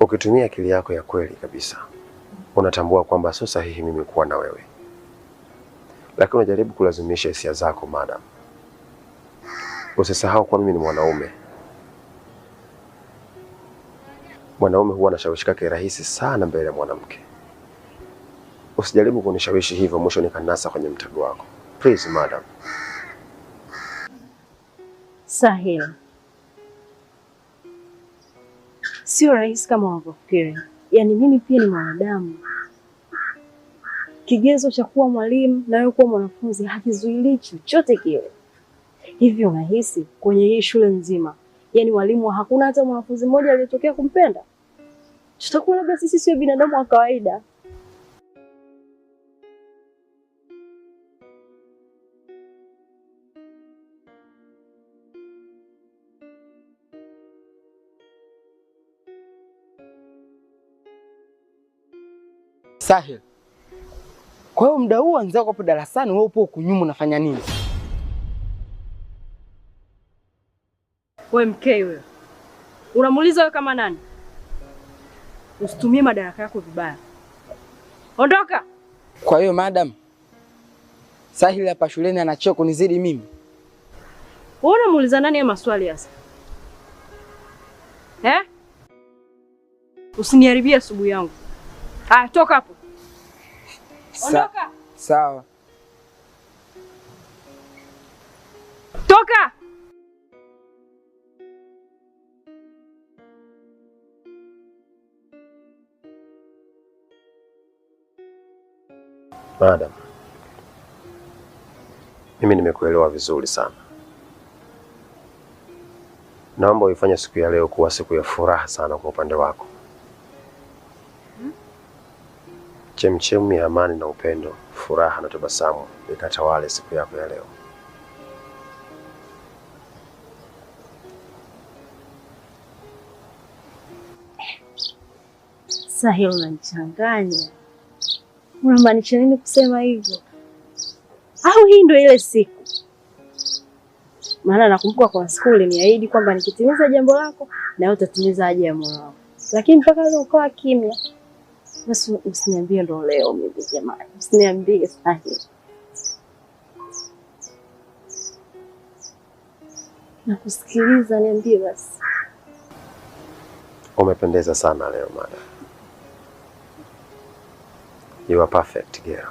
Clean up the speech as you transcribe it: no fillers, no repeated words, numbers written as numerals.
Ukitumia akili yako ya kweli kabisa, unatambua kwamba sio sahihi mimi kuwa na wewe. Lakini unajaribu kulazimisha hisia zako madam. Usisahau kwa mimi ni mwanaume. Mwanaume huwa anashawishika kirahisi sana mbele ya mwanamke. Usijaribu kunishawishi hivyo mwisho nikanasa kwenye mtego wako. Please madam. Sahil, sio rahisi kama unavyofikiri. Yaani mimi pia ni mwanadamu. Kigezo cha kuwa mwalimu na wewe kuwa mwanafunzi hakizuilii chochote kile. Hivi unahisi kwenye hii shule nzima, yaani walimu hakuna hata mwanafunzi mmoja aliyetokea kumpenda? Tutakuwa labda sisi sio binadamu wa kawaida. Sahil, kwa hiyo muda huu wenzako hapo darasani, wewe upo huku nyuma unafanya nini? Wewe mkei wewe. Unamuuliza wewe kama nani? Usitumie madaraka yako vibaya. Ondoka! Kwa hiyo madam, Sahil hapa shuleni anachia kunizidi mimi? Wewe unamuuliza nani ya maswali hasa? Usiniharibie asubuhi yangu. Toka hapo. Ondoka. Sawa. Toka. Madam, mimi nimekuelewa vizuri sana. Naomba uifanye siku ya leo kuwa siku ya furaha sana kwa upande wako. Chemchemi ya amani na upendo, furaha na tabasamu ikatawale siku yako ya leo. Sahil, unanichanganya. Unamaanisha nini kusema hivyo? Au hii ndio ile siku? Maana nakumbuka kwa siku uliniahidi kwamba nikitimiza jambo lako na wewe utatimiza haja ya moyo wako. Lakini mpaka leo ukawa kimya. Basi usiniambie ndo leo mimi jamani. Usiniambie Sahil. Nakusikiliza, niambie basi. Umependeza sana leo madam. You are perfect girl.